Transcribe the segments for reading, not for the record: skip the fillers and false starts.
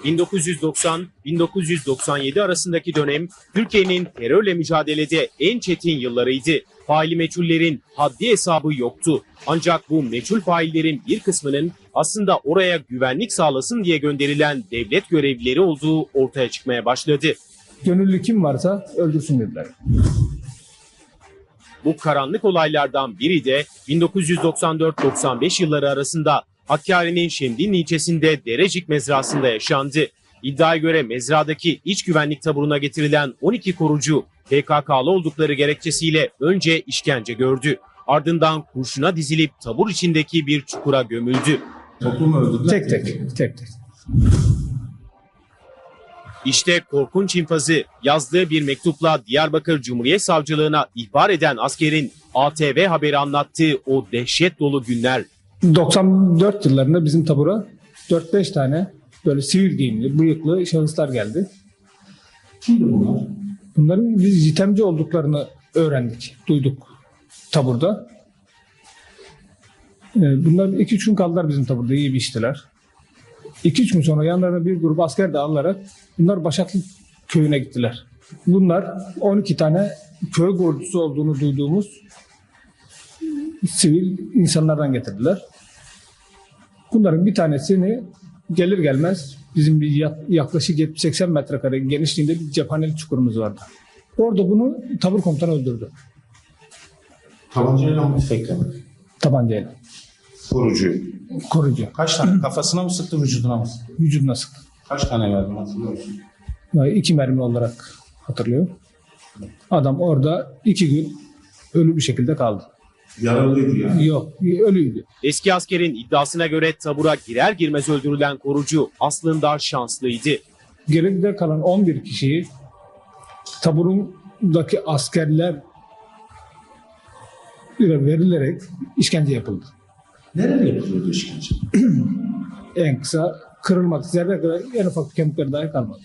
1990-1997 arasındaki dönem Türkiye'nin terörle mücadelede en çetin yıllarıydı. Faili meçhullerin haddi hesabı yoktu. Ancak bu meçhul faillerin bir kısmının aslında oraya güvenlik sağlasın diye gönderilen devlet görevlileri olduğu ortaya çıkmaya başladı. Gönüllü kim varsa öldürsün dediler. Bu karanlık olaylardan biri de 1994-95 yılları arasında Hakkari'nin Şemdinli ilçesinde Derecik mezrasında yaşandı. İddiaya göre mezradaki iç güvenlik taburuna getirilen 12 korucu PKK'lı oldukları gerekçesiyle önce işkence gördü. Ardından kurşuna dizilip tabur içindeki bir çukura gömüldü. Toplumu öldürdüler. Tek. İşte korkunç infazı yazdığı bir mektupla Diyarbakır Cumhuriyet Savcılığına ihbar eden askerin ATV haberi anlattığı o dehşet dolu günler. 94 yıllarında bizim tabura 4-5 tane böyle sivil giyimli, bıyıklı şahıslar geldi. Kimdi bunlar? Bunların biz jitemci olduklarını öğrendik, duyduk taburda. Bunlar 2-3 gün kaldılar bizim taburda, iyi bir iştiler. 2-3 gün sonra yanlarına bir grup asker de alarak bunlar Başaklı köyüne gittiler. Bunlar 12 tane köy ordusu olduğunu duyduğumuz sivil insanlardan getirdiler. Bunların bir tanesini gelir gelmez bizim bir yaklaşık 70-80 metrekare genişliğinde bir cephaneli çukurumuz vardı. Orada bunu tabur komutanı öldürdü. Tabancayla mı tüfekle mi? Tabancayla. Korucu. Kaç tane? Kafasına mı sıktı, vücuduna mı sıktı? Vücuduna sıktı. Kaç tane verdi hatırlıyor musun? 2 mermi olarak hatırlıyorum. Adam orada 2 gün ölü bir şekilde kaldı. Yaralıydı yani. Yok, ölüydü. Eski askerin iddiasına göre tabura girer girmez öldürülen korucu aslında şanslıydı. Geride kalan 11 kişiyi taburundaki askerler verilerek işkence yapıldı. Nerede yapılıyordu işkence? En kısa kırılmak zerre kadar en ufak kemikleri dahi kalmadı.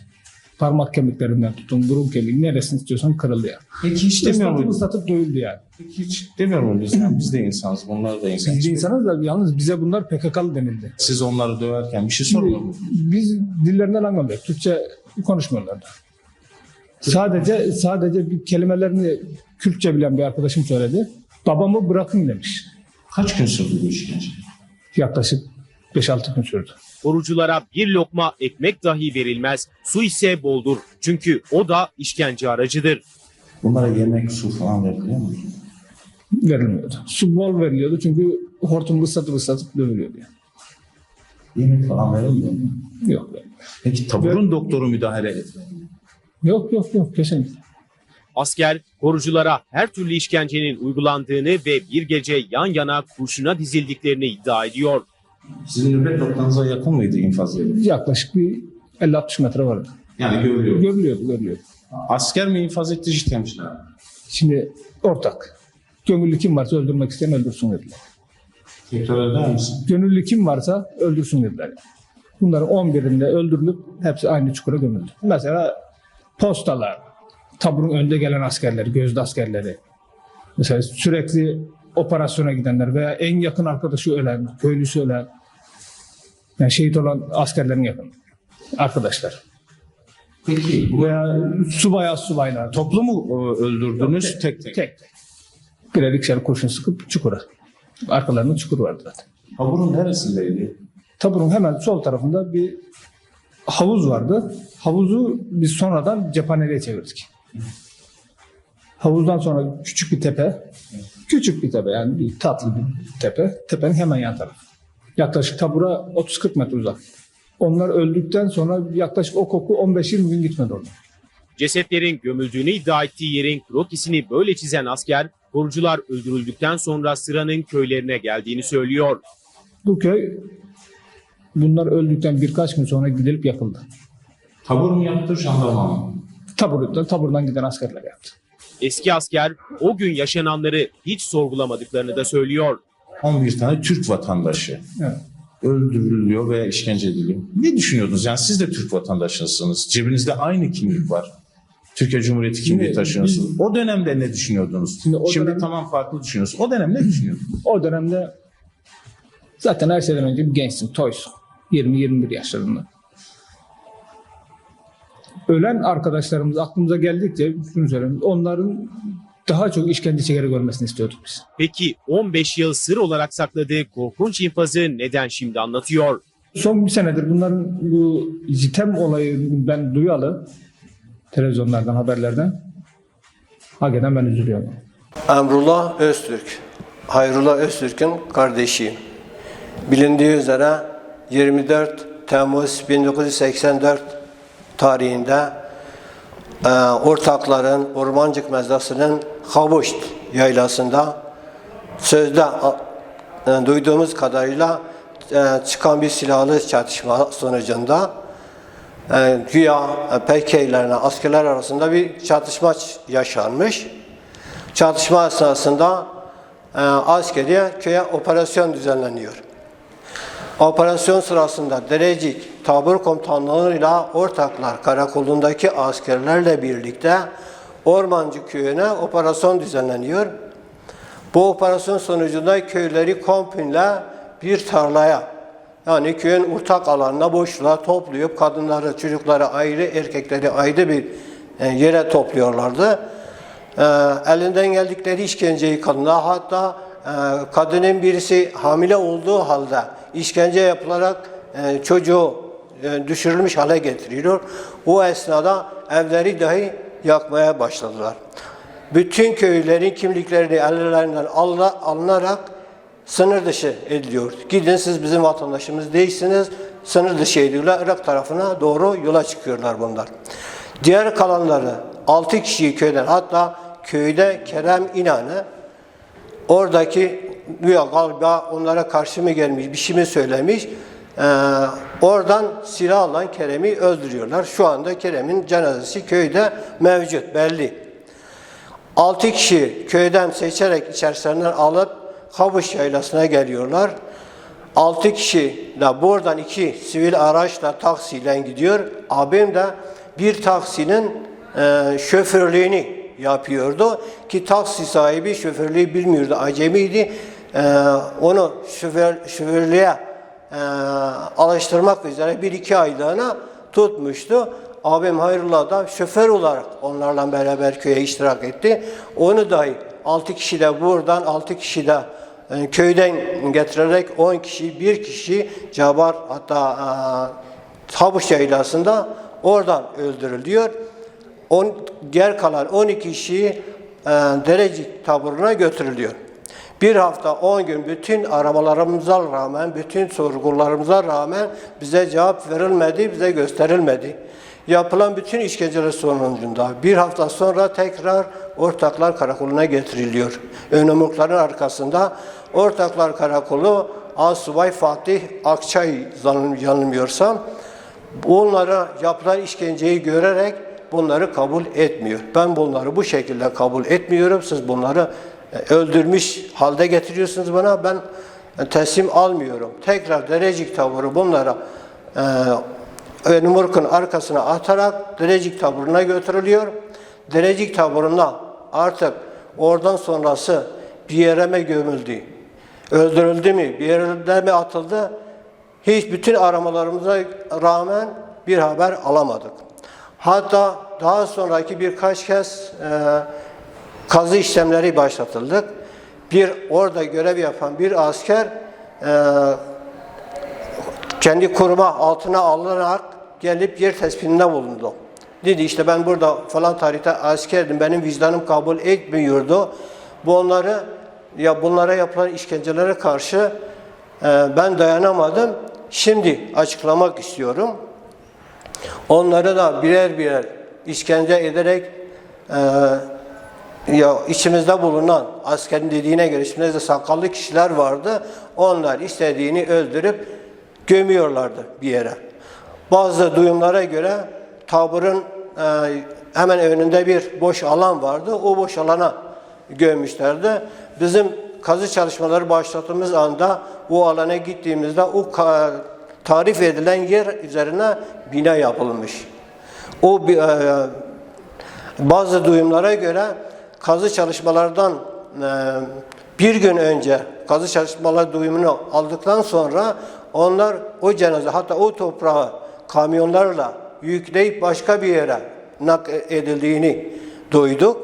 Parmak kemiklerinden tutun, burun kemiği neresini istiyorsan kırıldı yani. Peki hiç demiyor muydu? Islatıp dövüldü yani. Peki hiç demiyor muydu? Yani biz de insanız, bunlar da insan. Biz de insanız da yalnız bize bunlar PKK'lı denildi. Siz onları döverken bir şey sormuyor mu? Biz dillerinden anlamıyoruz. Türkçe konuşmuyorlardı. Sadece bir kelimelerini Kürtçe bilen bir arkadaşım söyledi. Babamı bırakın demiş. Kaç gün sürdü bu işkence? Yaklaşık 5-6 gün sürdü. Koruculara bir lokma ekmek dahi verilmez, su ise boldur. Çünkü o da işkence aracıdır. Bunlara yemek, su falan veriliyor mu? Verilmiyordu. Su bol veriliyordu çünkü hortumu ıslatıp dövülüyordu yani. Yemek falan verilmiyor mu? Yok. Peki taburun doktoru müdahale etmiyor mu? Yok kesinlikle. Asker koruculara her türlü işkencenin uygulandığını ve bir gece yan yana kurşuna dizildiklerini iddia ediyor. Sizin nöbet noktanıza yakın mıydı infaz yeri? Yaklaşık bir 50-60 metre vardı. Yani görülüyor. Görülüyordu. Asker mi infaz etti, jitemciler? Şimdi ortak. Gönüllü kim varsa öldürmek isteyen öldürsün dediler. Tekrar eder misin? Gönüllü kim varsa öldürsün dediler. Bunların 11'inde öldürülüp hepsi aynı çukura gömüldü. Mesela postalar, taburun önde gelen askerler, gözde askerleri. Mesela sürekli operasyona gidenler veya en yakın arkadaşı ölen, köylüsü ölen, yani şehit olan askerlerin yakın arkadaşlar. Peki Veya subaylar. toplu mu öldürdünüz tek? Tek. Birer ikişer kurşun sıkıp çukura. Arkalarında çukur vardı zaten. Taburun neresindeydi? Taburun hemen sol tarafında bir havuz vardı. Havuzu biz sonradan cephaneliğe çevirdik. Havuzdan sonra küçük bir tepe. Küçük bir tepe yani bir tatlı bir tepe. Tepenin hemen yan tarafı. Yaklaşık tabura 30-40 metre uzak. Onlar öldükten sonra yaklaşık o koku 15-20 gün gitmedi orada. Cesetlerin gömüldüğünü iddia ettiği yerin krokisini böyle çizen asker, korucular öldürüldükten sonra sıranın köylerine geldiğini söylüyor. Bu köy bunlar öldükten birkaç gün sonra gidilip yakıldı. Tabur mu yaptı, jandarma mı? Taburdan giden askerler yaptı. Eski asker o gün yaşananları hiç sorgulamadıklarını da söylüyor. 11 tane Türk vatandaşı Evet. öldürülüyor veya işkence ediliyor. Ne düşünüyordunuz? Yani siz de Türk vatandaşısınız. Cebinizde aynı kimlik var. Türkiye Cumhuriyeti kimliği taşıyorsunuz. O dönemde ne düşünüyordunuz? Şimdi tamam farklı düşünüyorsunuz. O dönem ne düşünüyordunuz? O dönemde zaten her şeyden önce bir gençsin, toysun. 20-21 yaşlarında. ölen arkadaşlarımız aklımıza geldikçe şunu söyleyeyim, onların daha çok işkence çekerek görmesini istiyorduk biz. Peki 15 yıl sır olarak sakladığı korkunç infazı neden şimdi anlatıyor? Son bir senedir bunların bu zitem olayı ben duyalı televizyonlardan, haberlerden. Hakikaten ben üzülüyorum. Emrullah Öztürk, Hayrullah Öztürk'ün kardeşiyim. Bilindiği üzere 24 Temmuz 1984 tarihinde ortakların Ormancık Mezrası'nın Havuşt yaylasında sözde duyduğumuz kadarıyla çıkan bir silahlı çatışma sonucunda güya PKK'lerine askerler arasında bir çatışma yaşanmış. Çatışma esnasında askeriye köye operasyon düzenleniyor. Operasyon sırasında Derecik Tabur Komutanlığı'yla Ortaklar Karakolu'ndaki askerlerle birlikte Ormancı Köyü'ne operasyon düzenleniyor. Bu operasyon sonucunda köyleri komple bir tarlaya, yani köyün ortak alanına, boşluğa toplayıp kadınları, çocukları ayrı, erkekleri ayrı bir yere topluyorlardı. Elinden geldikleri işkenceyi kadına, hatta kadının birisi hamile olduğu halde işkence yapılarak çocuğu düşürülmüş hale getiriyor. O esnada evleri dahi yakmaya başladılar. Bütün köylerin kimliklerini ellerinden alınarak sınır dışı ediliyor. Gidin, siz bizim vatandaşımız değilsiniz, sınır dışı ediyorlar. Irak tarafına doğru yola çıkıyorlar bunlar. Diğer kalanları 6 kişiyi köyden, hatta köyde Kerem İnan'ı oradaki galiba onlara karşı mı gelmiş, bir şey mi söylemiş, oradan silahla Kerem'i öldürüyorlar. Şu anda Kerem'in cenazesi köyde mevcut, belli. 6 kişi köyden seçerek içerisinden alıp Havuş Yaylası'na geliyorlar. 6 kişi de buradan 2 sivil araçla, taksiyle gidiyor. Abim de bir taksinin şoförlüğünü yapıyordu ki taksi sahibi şoförlüğü bilmiyordu, acemiydi. Onu şoförlüğe alıştırmak üzere 1-2 aylığına tutmuştu. Abim Hayrullah da şoför olarak onlarla beraber köye iştirak etti. Onu dahi 6 kişi de buradan, 6 kişi de köyden getirerek 10 kişi, 1 kişi Cabar, hatta Havuş Yaylası'nda oradan öldürülüyor. Geri kalan 12 kişi Derecik taburuna götürülüyor. Bir hafta 10 gün bütün aramalarımıza rağmen, bütün sorgularımıza rağmen bize cevap verilmedi, bize gösterilmedi. Yapılan bütün işkenceler sonucunda bir hafta sonra tekrar Ortaklar Karakolu'na getiriliyor. Önümlüklerin arkasında Ortaklar Karakolu Asubay Fatih Akçay yanılmıyorsam onlara yapılan işkenceyi görerek bunları kabul etmiyor. Ben bunları bu şekilde kabul etmiyorum. Siz bunları öldürmüş halde getiriyorsunuz bana. Ben teslim almıyorum. Tekrar Derecik taburu bunlara Önümürk'ün arkasına atarak Derecik taburuna götürülüyor. Derecik taburuna artık oradan sonrası bir yere mi gömüldü, öldürüldü mü, bir yere mi atıldı? Hiç bütün aramalarımıza rağmen bir haber alamadık. Hatta daha sonraki birkaç kez kazı işlemleri başlatıldık. Orada görev yapan bir asker kendi koruma altına alınarak gelip yer tespitinde bulundu. Dedi işte ben burada falan tarihte askerdim, benim vicdanım kabul etmiyordu. Bunlara yapılan işkencelere karşı ben dayanamadım. Şimdi açıklamak istiyorum. Onları da birer birer işkence ederek içimizde bulunan, askerin dediğine göre içimizde sakallı kişiler vardı. Onlar istediğini öldürüp gömüyorlardı bir yere. Bazı duyumlara göre taburun hemen önünde bir boş alan vardı. O boş alana gömmüşlerdi. Bizim kazı çalışmaları başlattığımız anda o alana gittiğimizde o tarif edilen yer üzerine bina yapılmış. Bazı duyumlara göre kazı çalışmalardan bir gün önce kazı çalışmaları duyumunu aldıktan sonra onlar o cenaze, hatta o toprağı kamyonlarla yükleyip başka bir yere nakledildiğini duyduk.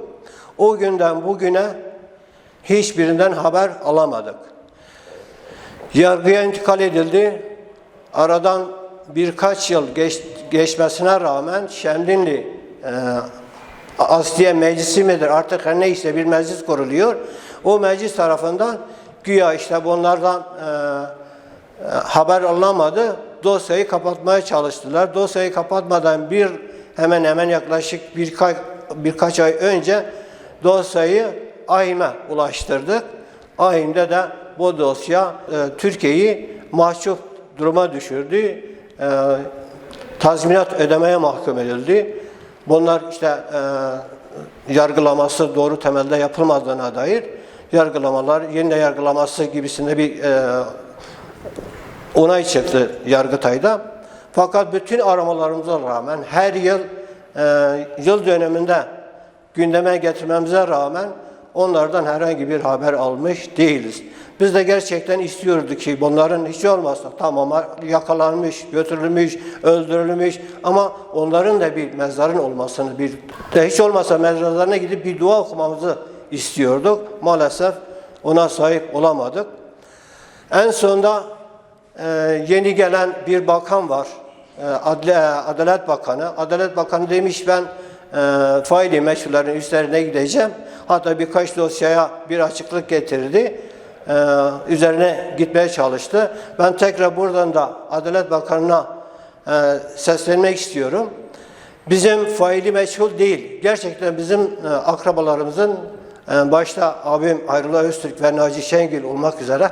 O günden bugüne hiçbirinden haber alamadık. Yargıya intikal edildi. Aradan birkaç yıl geçmesine rağmen Şemdinli Asliye Meclisi midir artık her neyse bir meclis kuruluyor. O meclis tarafından güya işte bunlardan haber alınamadı. Dosyayı kapatmaya çalıştılar. Dosyayı kapatmadan hemen hemen yaklaşık birkaç ay önce dosyayı AİHM'e ulaştırdık. AİHM'de de bu dosya Türkiye'yi mahcup duruma düşürdü. Tazminat ödemeye mahkum edildi. Bunlar işte yargılaması doğru temelde yapılmadığına dair yargılamalar, yeniden yargılaması gibisinde bir onay çıktı Yargıtay'da. Fakat bütün aramalarımıza rağmen her yıl döneminde gündeme getirmemize rağmen onlardan herhangi bir haber almış değiliz. Biz de gerçekten istiyorduk ki bunların hiç olmazsa tamam yakalanmış, götürülmüş, öldürülmüş ama onların da bir mezarın olmasını, hiç olmazsa mezarlarına gidip bir dua okumamızı istiyorduk. Maalesef ona sahip olamadık. En sonunda yeni gelen bir bakan var, Adalet Bakanı. Adalet Bakanı demiş ben faili meçhullerin üstlerine gideceğim. Hatta birkaç dosyaya bir açıklık getirdi. Üzerine gitmeye çalıştı. Ben tekrar buradan da Adalet Bakanı'na seslenmek istiyorum. Bizim faili meçhul değil. Gerçekten bizim akrabalarımızın başta abim Hayrullah Öztürk ve Naci Şengül olmak üzere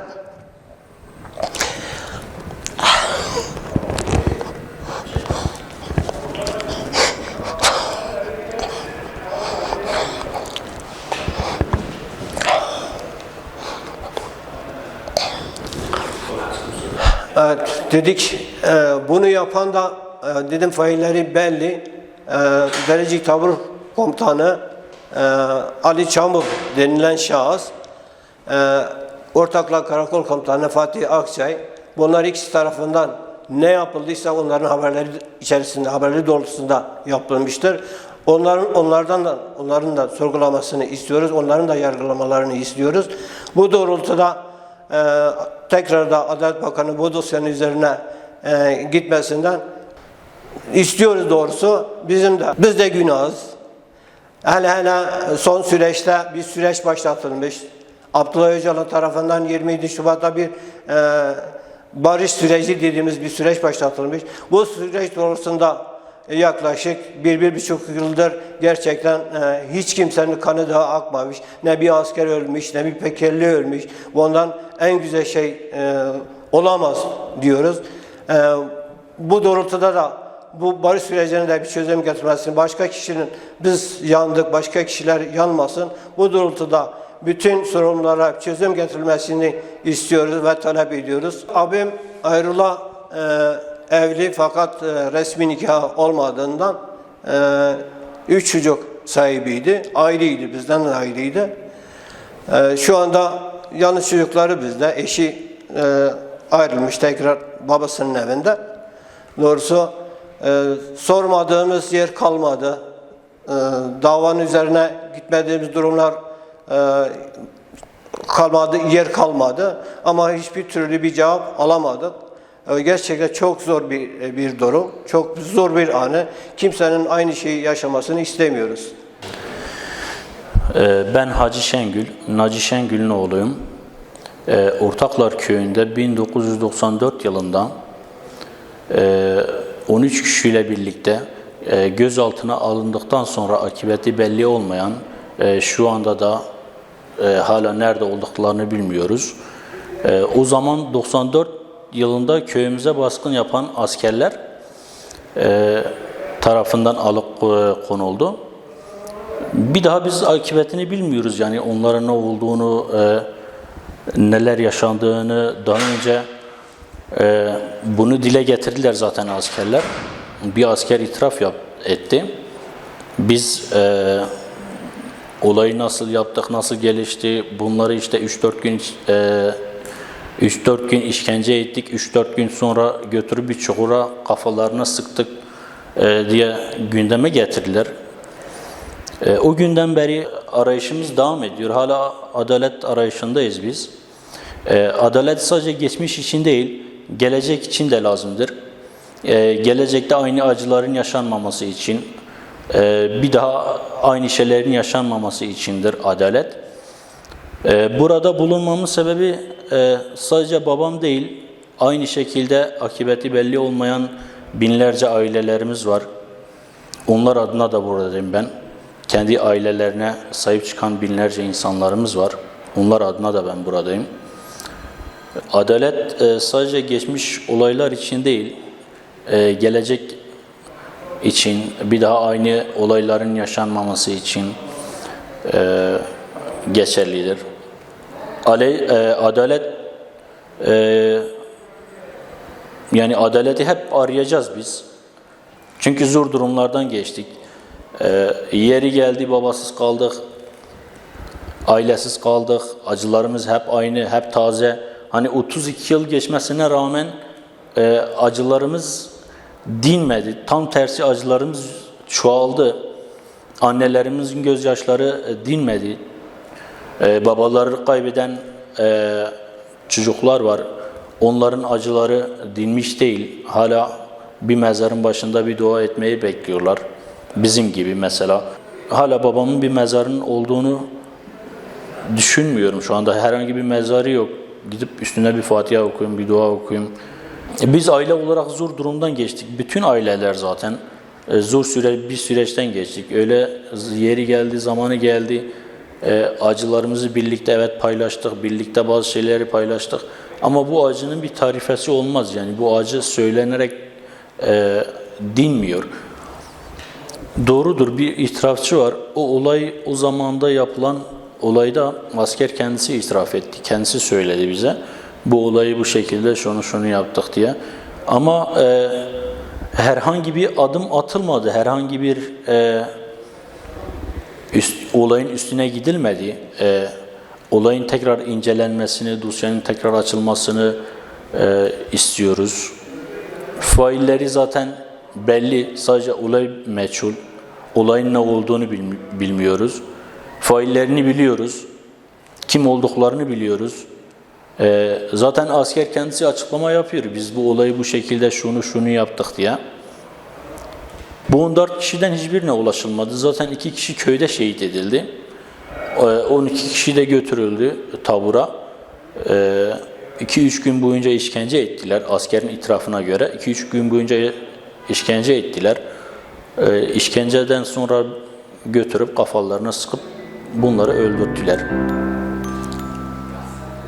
evet, dedik bunu yapan da dedim failleri belli. Derecik Tabur Komutanı Ali Çamur denilen şahıs, Ortaklar Karakol Komutanı Fatih Akçay, bunlar ikisi tarafından ne yapıldıysa onların haberleri doğrultusunda yapılmıştır. Onların da sorgulamasını istiyoruz, onların da yargılamalarını istiyoruz. Bu doğrultuda tekrar da Adalet Bakanı bu dosyanın üzerine gitmesinden istiyoruz doğrusu. Biz de günahız. Hele son süreçte bir süreç başlatılmış. Abdullah Öcalan tarafından 27 Şubat'ta bir barış süreci dediğimiz bir süreç başlatılmış. Bu süreç doğrultusunda yaklaşık 1-1,5 yıldır gerçekten hiç kimsenin kanı daha akmamış. Ne bir asker ölmüş, ne bir Pekerli ölmüş. Bundan en güzel şey olamaz diyoruz. Bu doğrultuda da bu barış sürecine de bir çözüm getirmesini, başka kişinin biz yandık, başka kişiler yanmasın. Bu doğrultuda bütün sorunlara çözüm getirilmesini istiyoruz ve talep ediyoruz. Abim Hayrullah evli fakat resmi nikah olmadığından 3 çocuk sahibiydi. Aileydi, bizden de aileydi. Şu anda yalnız çocukları bizde. Eşi ayrılmış tekrar babasının evinde. Doğrusu sormadığımız yer kalmadı. Davanın üzerine gitmediğimiz durumlar yer kalmadı. Ama hiçbir türlü bir cevap alamadık. Gerçekten çok zor bir durum, çok zor bir anı. Kimsenin aynı şeyi yaşamasını istemiyoruz. Ben Hacı Şengül, Naci Şengül'ün oğluyum. Ortaklar Köyü'nde 1994 yılında 13 kişiyle birlikte gözaltına alındıktan sonra akıbeti belli olmayan, şu anda da hala nerede olduklarını bilmiyoruz. O zaman 94 yılında köyümüze baskın yapan askerler tarafından alıkonuldu. Bir daha biz akıbetini bilmiyoruz, yani onların ne olduğunu, neler yaşandığını. Daha önce bunu dile getirdiler zaten askerler. Bir asker itiraf etti. Biz olayı nasıl yaptık, nasıl gelişti, bunları işte 3-4 gün işkence ettik, 3-4 gün sonra götürüp bir çukura kafalarına sıktık diye gündeme getirdiler. O günden beri arayışımız devam ediyor. Hala adalet arayışındayız biz. Adalet sadece geçmiş için değil, gelecek için de lazımdır. Gelecekte aynı acıların yaşanmaması için, bir daha aynı şeylerin yaşanmaması içindir adalet. Burada bulunmamın sebebi sadece babam değil, aynı şekilde akıbeti belli olmayan binlerce ailelerimiz var. Onlar adına da buradayım ben. Kendi ailelerine sahip çıkan binlerce insanlarımız var. Onlar adına da ben buradayım. Adalet sadece geçmiş olaylar için değil, gelecek için, bir daha aynı olayların yaşanmaması için geçerlidir. Adalet, yani adaleti hep arayacağız biz. Çünkü zor durumlardan geçtik. Yeri geldi babasız kaldık, ailesiz kaldık, acılarımız hep aynı, hep taze. Hani 32 yıl geçmesine rağmen acılarımız dinmedi. Tam tersi acılarımız çoğaldı. Annelerimizin gözyaşları dinmedi. Babaları kaybeden çocuklar var. Onların acıları dinmiş değil. Hala bir mezarın başında bir dua etmeyi bekliyorlar. Bizim gibi mesela. Hala babamın bir mezarının olduğunu düşünmüyorum şu anda. Herhangi bir mezarı yok. Gidip üstüne bir Fatiha okuyayım, bir dua okuyayım. Biz aile olarak zor durumdan geçtik. Bütün aileler zaten zor bir süreçten geçtik. Öyle yeri geldi, zamanı geldi. Acılarımızı birlikte evet paylaştık. Birlikte bazı şeyleri paylaştık. Ama bu acının bir tarifesi olmaz. Yani bu acı söylenerek dinmiyor. Doğrudur, bir itirafçı var. O olay, o zamanda yapılan olayda asker kendisi itiraf etti. Kendisi söyledi bize. Bu olayı bu şekilde şunu yaptık diye. Ama herhangi bir adım atılmadı. Herhangi bir olayın üstüne gidilmedi. Olayın tekrar incelenmesini, dosyanın tekrar açılmasını istiyoruz. Failleri zaten belli. Sadece olay meçhul. Olayın ne olduğunu bilmiyoruz. Faillerini biliyoruz. Kim olduklarını biliyoruz. Zaten asker kendisi açıklama yapıyor. Biz bu olayı bu şekilde şunu yaptık diye. Bu 14 kişiden hiçbirine ulaşılmadı. Zaten 2 kişi köyde şehit edildi. 12 kişi de götürüldü tabura. 2-3 gün boyunca işkence ettiler. Askerin itirafına göre 2-3 gün boyunca işkence ettiler. İşkenceden sonra götürüp kafalarına sıkıp bunları öldürdüler.